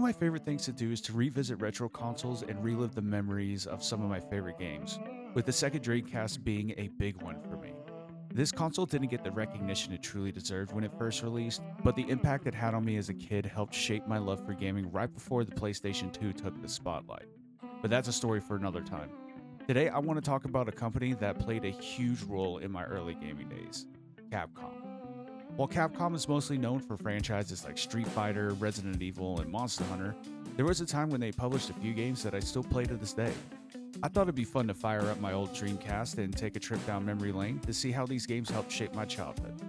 my favorite things to do is to revisit retro consoles and relive the memories of some of my favorite games, with the Sega Dreamcast being a big one for me. This console didn't get the recognition it truly deserved when it first released, but the impact it had on me as a kid helped shape my love for gaming right before the PlayStation 2 took the spotlight. But that's a story for another time. Today, I want to talk about a company that played a huge role in my early gaming days: Capcom. While Capcom is mostly known for franchises like Street Fighter, Resident Evil, and Monster Hunter, there was a time when they published a few games that I still play to this day. I thought it'd be fun to fire up my old Dreamcast and take a trip down memory lane to see how these games helped shape my childhood.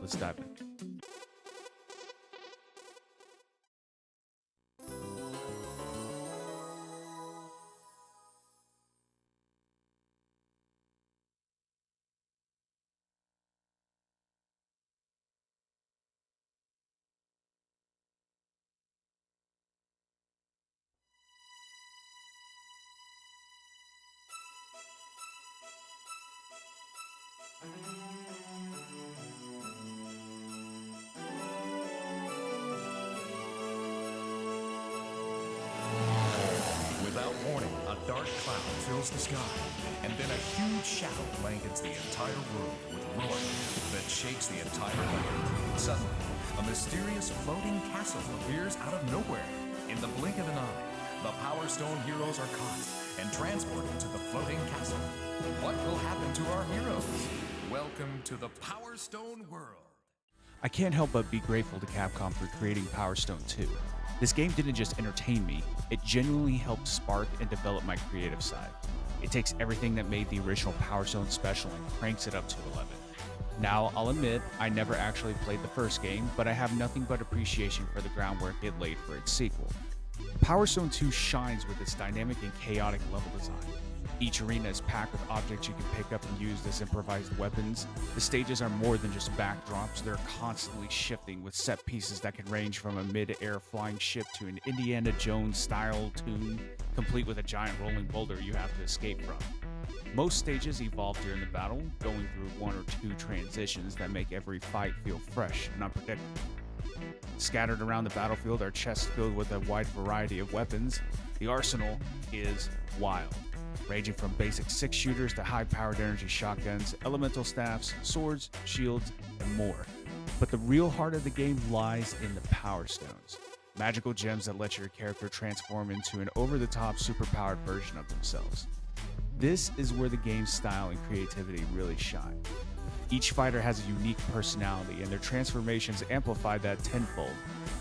Let's dive in. Without warning, a dark cloud fills the sky, and then a huge shadow blankets the entire room with roaring that shakes the entire land. Suddenly, a mysterious floating castle appears out of nowhere. In the blink of an eye, the Power Stone heroes are caught and transported to the floating castle. What will happen to our heroes? Welcome to the Power Stone world. I can't help but be grateful to Capcom for creating Power Stone 2. This game didn't just entertain me, it genuinely helped spark and develop my creative side. It takes everything that made the original Power Stone special and cranks it up to 11. Now, I'll admit, I never actually played the first game, but I have nothing but appreciation for the groundwork it laid for its sequel. Power Stone 2 shines with its dynamic and chaotic level design. Each arena is packed with objects you can pick up and use as improvised weapons. The stages are more than just backdrops, they're constantly shifting with set pieces that can range from a mid-air flying ship to an Indiana Jones-style tomb, complete with a giant rolling boulder you have to escape from. Most stages evolve during the battle, going through one or two transitions that make every fight feel fresh and unpredictable. Scattered around the battlefield are chests filled with a wide variety of weapons. The arsenal is wild, ranging from basic 6-shooters to high-powered energy shotguns, elemental staffs, swords, shields, and more. But the real heart of the game lies in the Power Stones, magical gems that let your character transform into an over-the-top, superpowered version of themselves. This is where the game's style and creativity really shine. Each fighter has a unique personality, and their transformations amplify that tenfold.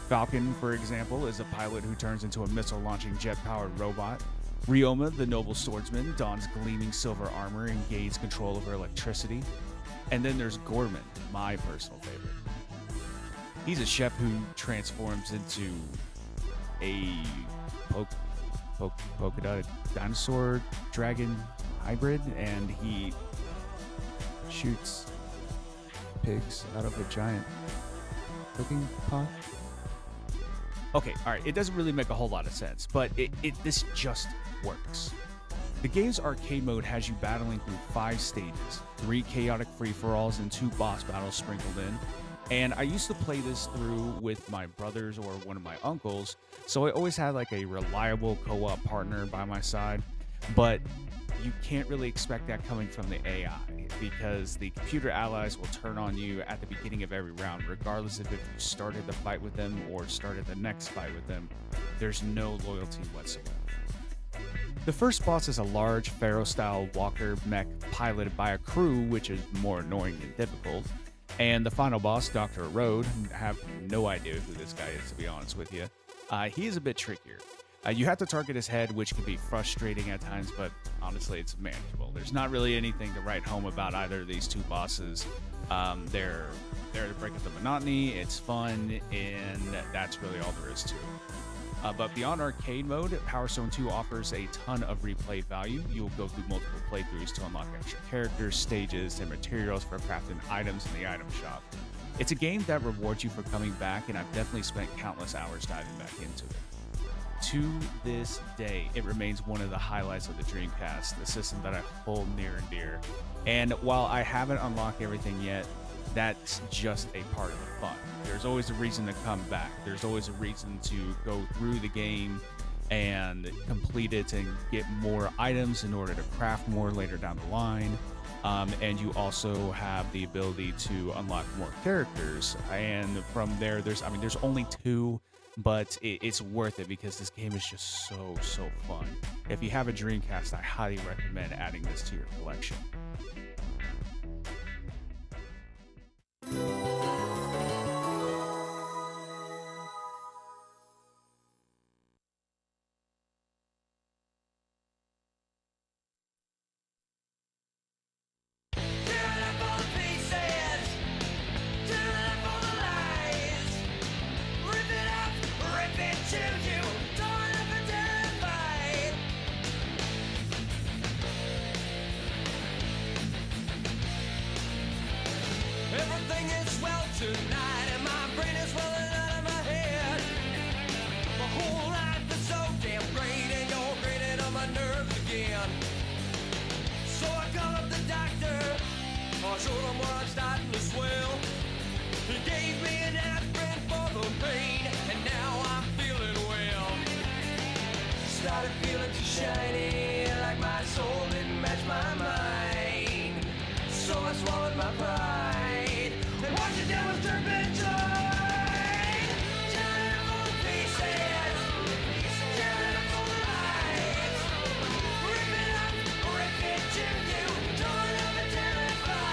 Falcon, for example, is a pilot who turns into a missile-launching jet-powered robot. Ryoma, the noble swordsman, dons gleaming silver armor and gains control over electricity. And then there's Gorman, my personal favorite. He's a chef who transforms into a polka dot dinosaur dragon hybrid, and he shoots pigs out of a giant cooking pot. Okay, alright, it doesn't really make a whole lot of sense, but this just works. The game's arcade mode has you battling through 5 stages, 3 chaotic free-for-alls and 2 boss battles sprinkled in. And I used to play this through with my brothers or one of my uncles, so I always had like a reliable co-op partner by my side. But you can't really expect that coming from the AI, because the computer allies will turn on you at the beginning of every round, regardless of if you started the fight with them or started the next fight with them. There's no loyalty whatsoever. The first boss is a large Pharaoh-style walker mech piloted by a crew, which is more annoying than difficult. And the final boss, Dr. Road, I have no idea who this guy is, to be honest with you. He is a bit trickier. You have to target his head, which can be frustrating at times, but honestly, it's manageable. There's not really anything to write home about either of these two bosses. They're there to break up the monotony, it's fun, and that's really all there is to it. But beyond arcade mode, Power Stone 2 offers a ton of replay value. You'll go through multiple playthroughs to unlock extra characters, stages, and materials for crafting items in the item shop. It's a game that rewards you for coming back, and I've definitely spent countless hours diving back into it. To this day, it remains one of the highlights of the Dreamcast, the system that I hold near and dear. And while I haven't unlocked everything yet, that's just a part of the fun. There's always a reason to come back. There's always a reason to go through the game and complete it and get more items in order to craft more later down the line. And you also have the ability to unlock more characters. And from there, there's only 2, but it's worth it because this game is just so fun. If you have a Dreamcast, I highly recommend adding this to your collection. Everything is well tonight, and my brain is welling out of my head. My whole life is so damn great, and you're grating on my nerves again. So I called up the doctor, I showed him where I'm starting to swell. He gave me an aspirin for the pain, and now I'm feeling well. Started feeling too shiny, like my soul didn't match my mind. So I swallowed my pride and watched it down with turpentine. Tearing it full of pieces, tearing it full of lies. Rip it up, rip it to you, torn up and terrified.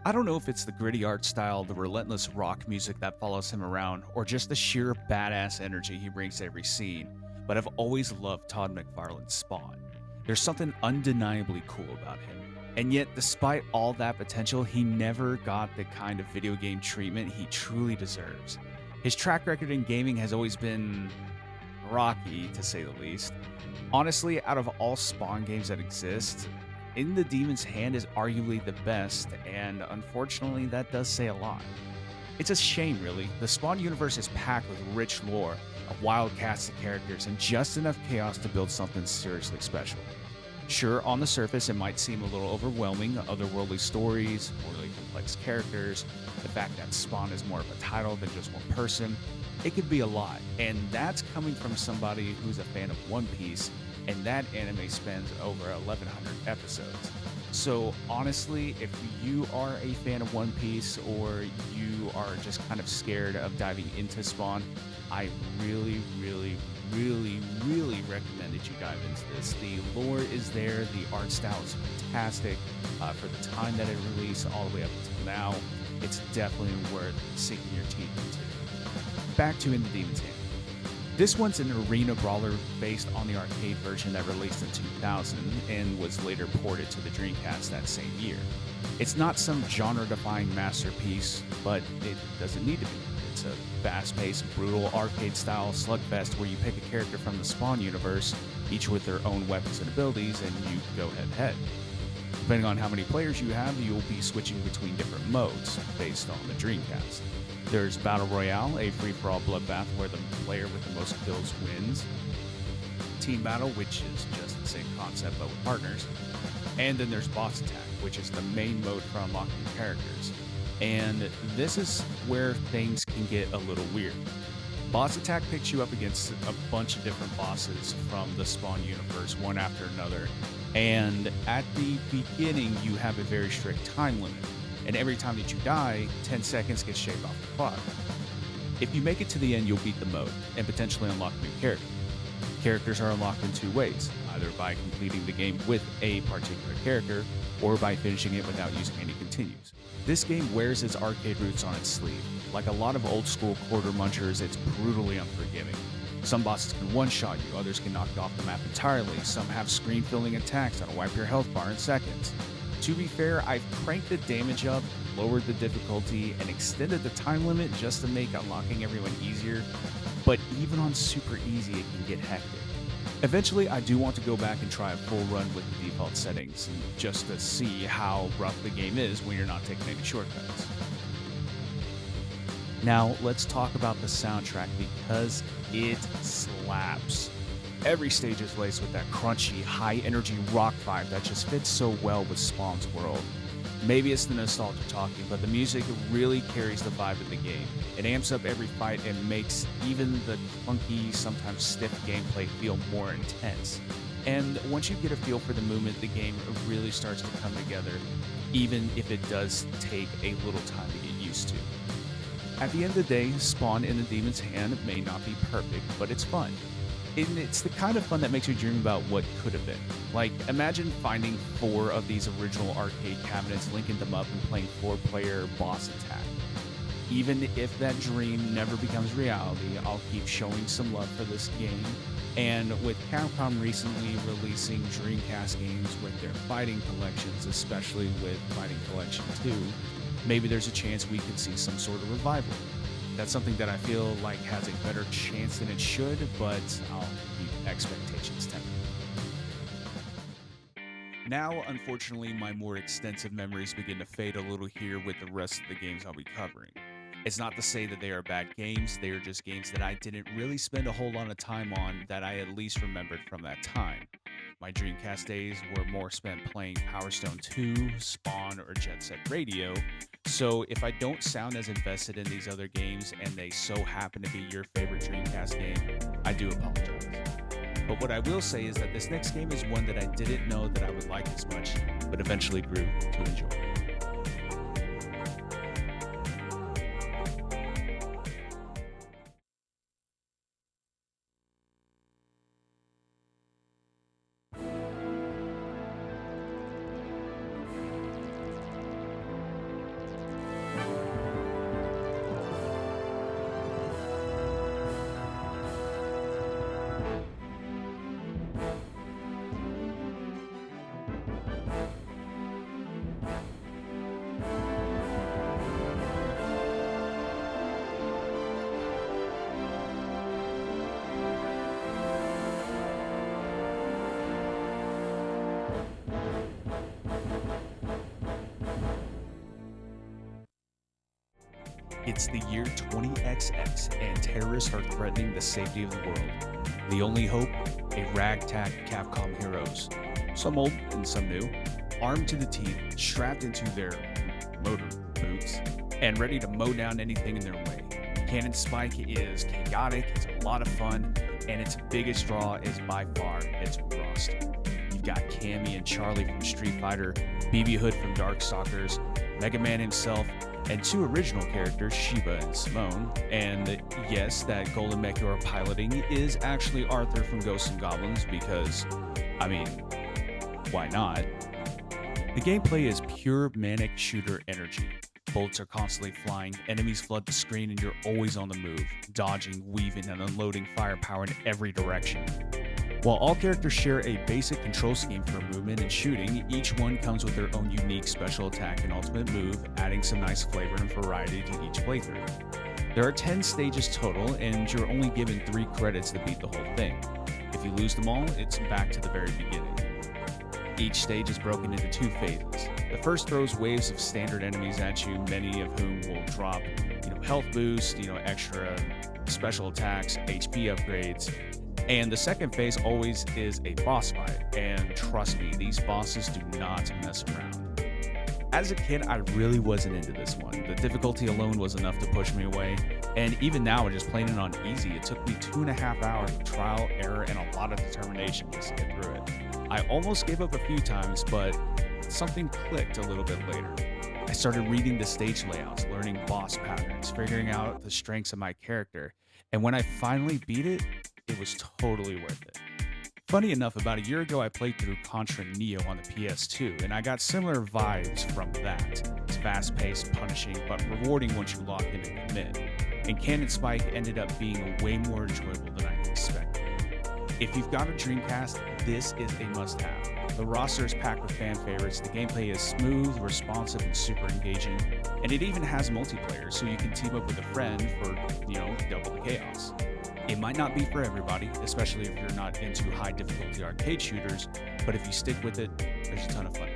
I don't know if it's the gritty art style, the relentless rock music that follows him around, or just the sheer badass energy he brings to every scene, but I've always loved Todd McFarlane's Spawn. There's something undeniably cool about him. And yet, despite all that potential, he never got the kind of video game treatment he truly deserves. His track record in gaming has always been rocky, to say the least. Honestly, out of all Spawn games that exist, In the Demon's Hand is arguably the best, and unfortunately that does say a lot. It's a shame, really. The Spawn universe is packed with rich lore, a wild cast of characters, and just enough chaos to build something seriously special. Sure, on the surface it might seem a little overwhelming, otherworldly stories, overly complex characters, the fact that Spawn is more of a title than just one person. It could be a lot, and that's coming from somebody who's a fan of One Piece, and that anime spans over 1,100 episodes. So honestly, if you are a fan of One Piece or you are just kind of scared of diving into Spawn, I really recommend that you dive into this. The lore is there, the art style is fantastic. For the time that it released all the way up until now, it's definitely worth sinking your teeth into. Back to In the Demon's Hand. This one's an arena brawler based on the arcade version that released in 2000 and was later ported to the Dreamcast that same year. It's not some genre-defying masterpiece, but it doesn't need to be. It's a fast-paced, brutal arcade-style slugfest where you pick a character from the Spawn universe, each with their own weapons and abilities, and you go head-to-head. Depending on how many players you have, you'll be switching between different modes based on the Dreamcast. There's Battle Royale, a free-for-all bloodbath where the player with the most kills wins. Team Battle, which is just the same concept but with partners. And then there's Boss Attack, which is the main mode for unlocking characters. And this is where things can get a little weird. Boss Attack picks you up against a bunch of different bosses from the Spawn universe, one after another. And at the beginning, you have a very strict time limit. And every time that you die, 10 seconds gets shaved off the clock. If you make it to the end, you'll beat the mode and potentially unlock a new character. Characters are unlocked in two ways, either by completing the game with a particular character or by finishing it without using any continues. This game wears its arcade roots on its sleeve. Like a lot of old school quarter munchers, it's brutally unforgiving. Some bosses can one-shot you, others can knock you off the map entirely, some have screen-filling attacks that'll wipe your health bar in seconds. To be fair, I've cranked the damage up, lowered the difficulty, and extended the time limit just to make unlocking everyone easier, but even on super easy it can get hectic. Eventually, I do want to go back and try a full run with the default settings, just to see how rough the game is when you're not taking any shortcuts. Now, let's talk about the soundtrack because it slaps. Every stage is laced with that crunchy, high-energy rock vibe that just fits so well with Spawn's world. Maybe it's the nostalgia talking, but the music really carries the vibe of the game. It amps up every fight and makes even the clunky, sometimes stiff gameplay feel more intense. And once you get a feel for the movement, the game really starts to come together, even if it does take a little time to get used to. At the end of the day, Spawn in the Demon's Hand may not be perfect, but it's fun. And it's the kind of fun that makes you dream about what could have been. Like, imagine finding 4 of these original arcade cabinets, linking them up, and playing 4-player boss attack. Even if that dream never becomes reality, I'll keep showing some love for this game. And with Capcom recently releasing Dreamcast games with their fighting collections, especially with Fighting Collection 2, maybe there's a chance we could see some sort of revival. That's something that I feel like has a better chance than it should, but I'll keep expectations tempered. Now, unfortunately, my more extensive memories begin to fade a little here with the rest of the games I'll be covering. It's not to say that they are bad games, they are just games that I didn't really spend a whole lot of time on that I at least remembered from that time. My Dreamcast days were more spent playing Power Stone 2, Spawn, or Jet Set Radio, so if I don't sound as invested in these other games and they so happen to be your favorite Dreamcast game, I do apologize. But what I will say is that this next game is one that I didn't know that I would like as much, but eventually grew to enjoy. It's the year 20XX, and terrorists are threatening the safety of the world. The only hope? A ragtag Capcom heroes. Some old and some new, armed to the teeth, strapped into their motor boots, and ready to mow down anything in their way. Cannon Spike is chaotic, it's a lot of fun, and its biggest draw is by far its roster. You've got Cammy and Charlie from Street Fighter, BB Hood from Darkstalkers, Mega Man himself, and 2 original characters, Sheba and Simone. And yes, that golden mech you're piloting is actually Arthur from Ghosts and Goblins because, I mean, why not? The gameplay is pure manic shooter energy. Bullets are constantly flying, enemies flood the screen, and you're always on the move, dodging, weaving, and unloading firepower in every direction. While all characters share a basic control scheme for movement and shooting, each one comes with their own unique special attack and ultimate move, adding some nice flavor and variety to each playthrough. There are 10 stages total, and you're only given 3 credits to beat the whole thing. If you lose them all, it's back to the very beginning. Each stage is broken into 2 phases. The first throws waves of standard enemies at you, many of whom will drop, health boost, extra special attacks, HP upgrades. And the second phase always is a boss fight, and trust me, these bosses do not mess around. As a kid, I really wasn't into this one. The difficulty alone was enough to push me away, and even now, just playing it on easy, it took me 2.5 hours of trial, error, and a lot of determination just to get through it. I almost gave up a few times, but something clicked a little bit later. I started reading the stage layouts, learning boss patterns, figuring out the strengths of my character, and when I finally beat it, it was totally worth it. Funny enough, about a year ago I played through Contra Neo on the PS2, and I got similar vibes from that. It's fast-paced, punishing, but rewarding once you lock in and commit. And Cannon Spike ended up being way more enjoyable than I expected. If you've got a Dreamcast, this is a must-have. The roster is packed with fan favorites, the gameplay is smooth, responsive, and super engaging, and it even has multiplayer, so you can team up with a friend for, double the chaos. It might not be for everybody, especially if you're not into high difficulty arcade shooters, but if you stick with it, there's a ton of fun.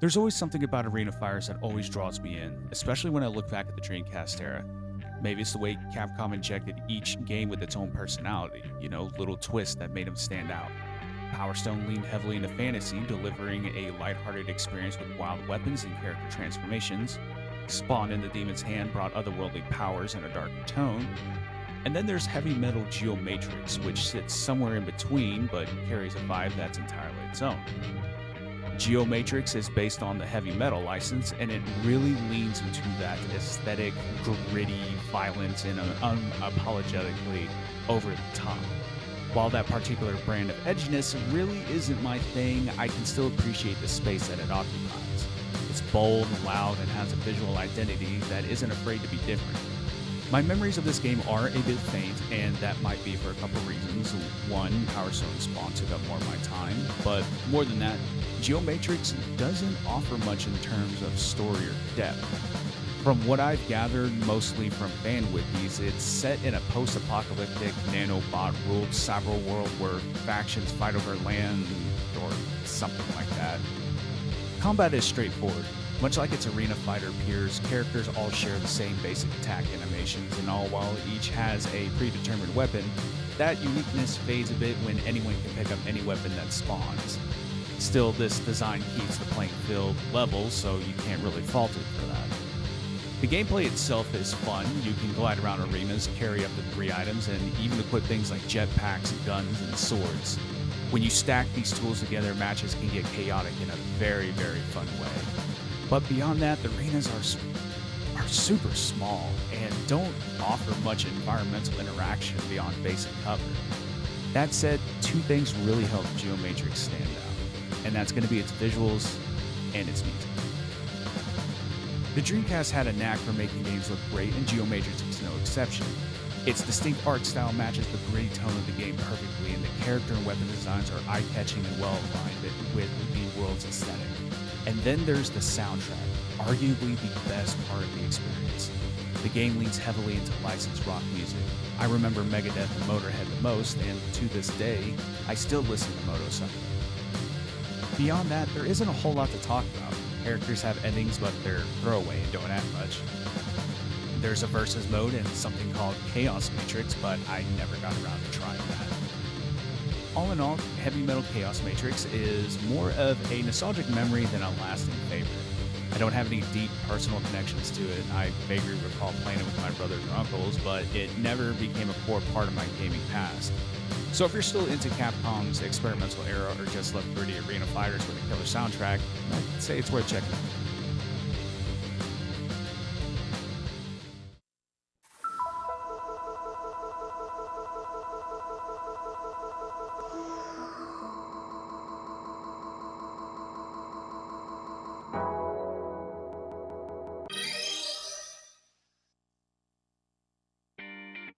There's always something about arena fighters that always draws me in, especially when I look back at the Dreamcast era. Maybe it's the way Capcom injected each game with its own personality, little twists that made them stand out. Power Stone leaned heavily into fantasy, delivering a lighthearted experience with wild weapons and character transformations. Spawn in the Demon's Hand brought otherworldly powers and a darker tone. And then there's Heavy Metal Geomatrix, which sits somewhere in between, but carries a vibe that's entirely its own. Geomatrix is based on the Heavy Metal license, and it really leans into that aesthetic, gritty violence, and unapologetically over the top. While that particular brand of edginess really isn't my thing, I can still appreciate the space that it occupies. It's bold, loud, and has a visual identity that isn't afraid to be different. My memories of this game are a bit faint, and that might be for a couple reasons. One, Power Stone and Spawn took up more of my time, but more than that, Geomatrix doesn't offer much in terms of story or depth. From what I've gathered, mostly from fan wikis, it's set in a post-apocalyptic nanobot-ruled cyber world where factions fight over land or something like that. Combat is straightforward. Much like its arena fighter peers, characters all share the same basic attack animations, and all while each has a predetermined weapon, that uniqueness fades a bit when anyone can pick up any weapon that spawns. Still, this design keeps the playing field level, so you can't really fault it for that. The gameplay itself is fun. You can glide around arenas, carry up to 3 items, and even equip things like jetpacks, guns, and swords. When you stack these tools together, matches can get chaotic in a very, very fun way. But beyond that, the arenas are super small and don't offer much environmental interaction beyond basic cover. That said, 2 things really help Geomatrix stand out, and that's going to be its visuals and its music. The Dreamcast had a knack for making games look great, and Geomatrix is no exception. Its distinct art style matches the gritty tone of the game perfectly, and the character and weapon designs are eye-catching and well-aligned with the world's aesthetic. And then there's the soundtrack, arguably the best part of the experience. The game leans heavily into licensed rock music. I remember Megadeth and Motorhead the most, and to this day, I still listen to Moto something. Beyond that, there isn't a whole lot to talk about. Characters have endings, but they're throwaway and don't add much. There's a versus mode and something called Chaos Matrix, but I never got around to trying that. All in all, Heavy Metal Chaos Matrix is more of a nostalgic memory than a lasting favorite. I don't have any deep personal connections to it. I vaguely recall playing it with my brothers or uncles, but it never became a core part of my gaming past. So if you're still into Capcom's experimental era or just love gritty arena fighters with a killer soundtrack, I'd say it's worth checking out.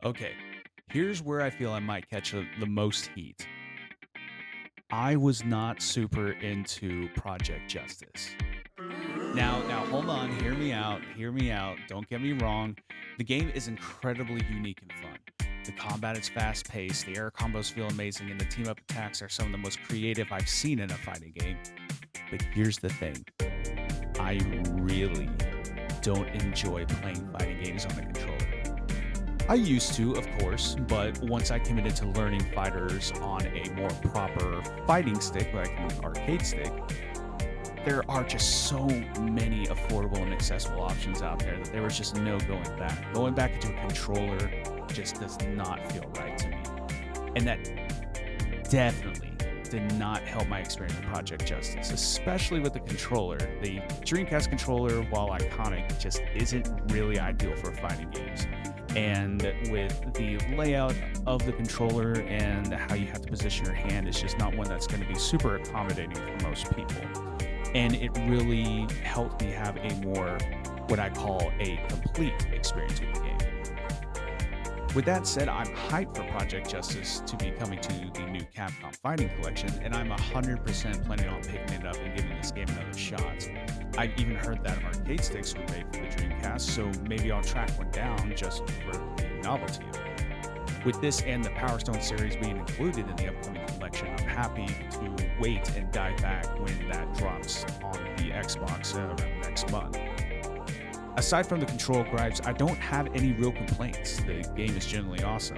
Okay, here's where I feel I might catch the most heat. I was not super into Project Justice. Now hold on, hear me out, don't get me wrong. The game is incredibly unique and fun. The combat is fast-paced, the air combos feel amazing, and the team-up attacks are some of the most creative I've seen in a fighting game. But here's the thing. I really don't enjoy playing fighting games on the controller. I used to, of course, but once I committed to learning fighters on a more proper fighting stick, like an arcade stick, there are just so many affordable and accessible options out there that there was just no going back. Going back into a controller just does not feel right to me. And that definitely did not help my experience with Project Justice, especially with the controller. The Dreamcast controller, while iconic, just isn't really ideal for fighting games. And with the layout of the controller and how you have to position your hand, it's just not one that's going to be super accommodating for most people. And it really helped me have a more, what I call a complete experience with the game. With that said, I'm hyped for Project Justice to be coming to the new Capcom Fighting Collection, and I'm 100% planning on picking it up and giving this game another shot. I've even heard that arcade sticks were made for the Dreamcast, so maybe I'll track one down just for the novelty of it. With this and the Power Stone series being included in the upcoming collection, I'm happy to wait and dive back when that drops on the Xbox next month. Aside from the control gripes, I don't have any real complaints. The game is generally awesome.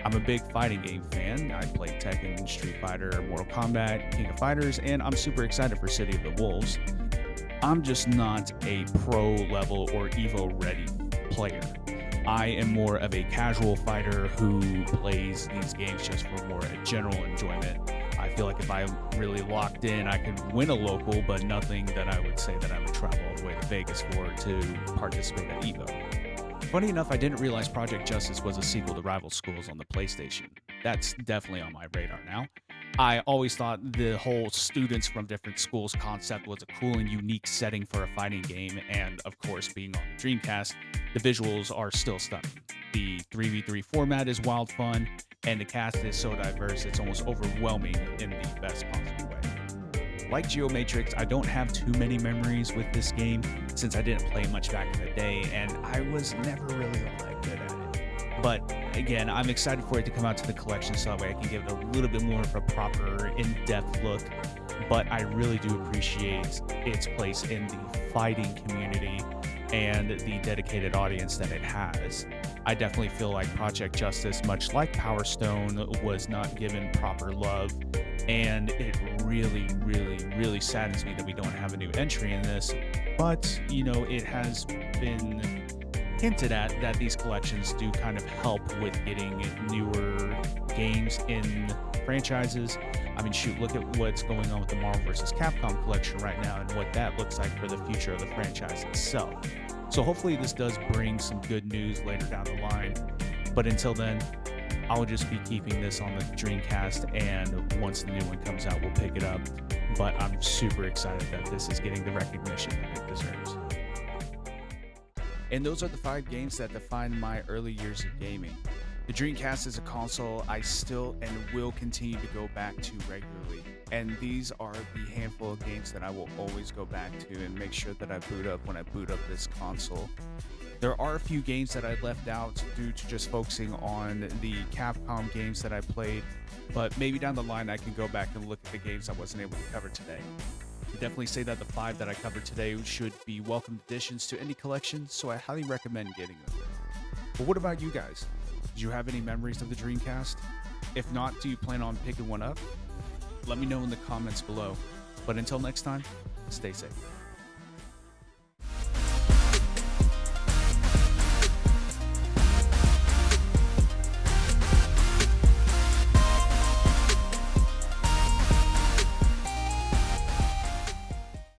I'm a big fighting game fan. I play Tekken, Street Fighter, Mortal Kombat, King of Fighters, and I'm super excited for City of the Wolves. I'm just not a pro level or Evo ready player. I am more of a casual fighter who plays these games just for more general enjoyment. I feel like if I'm really locked in, I could win a local, but nothing that I would say that I would travel all the way to Vegas for to participate at EVO. Funny enough, I didn't realize Project Justice was a sequel to Rival Schools on the PlayStation. That's definitely on my radar now. I always thought the whole students from different schools concept was a cool and unique setting for a fighting game, and of course, being on the Dreamcast, the visuals are still stunning. The 3v3 format is wild fun, and the cast is so diverse it's almost overwhelming in the best possible way. Like Geomatrix, I don't have too many memories with this game since I didn't play much back in the day, and I was never really all that good at it. But again, I'm excited for it to come out to the collection so that way I can give it a little bit more of a proper, in-depth look. But I really do appreciate its place in the fighting community and the dedicated audience that it has. I definitely feel like Project Justice, much like Power Stone, was not given proper love, and it really, really, really saddens me that we don't have a new entry in this. But, you know, it has been hinted at that these collections do kind of help with getting newer games in franchises. I mean, shoot, look at what's going on with the Marvel vs. Capcom collection right now and what that looks like for the future of the franchise itself. So hopefully this does bring some good news later down the line. But until then, I'll just be keeping this on the Dreamcast, and once the new one comes out, we'll pick it up. But I'm super excited that this is getting the recognition that it deserves. And those are the 5 games that defined my early years of gaming. The Dreamcast is a console I still and will continue to go back to regularly. And these are the handful of games that I will always go back to and make sure that I boot up when I boot up this console. There are a few games that I left out due to just focusing on the Capcom games that I played, but maybe down the line I can go back and look at the games I wasn't able to cover today. I definitely say that the 5 that I covered today should be welcome additions to any collection, so I highly recommend getting them. But what about you guys? Do you have any memories of the Dreamcast? If not, do you plan on picking one up? Let me know in the comments below. But until next time, stay safe.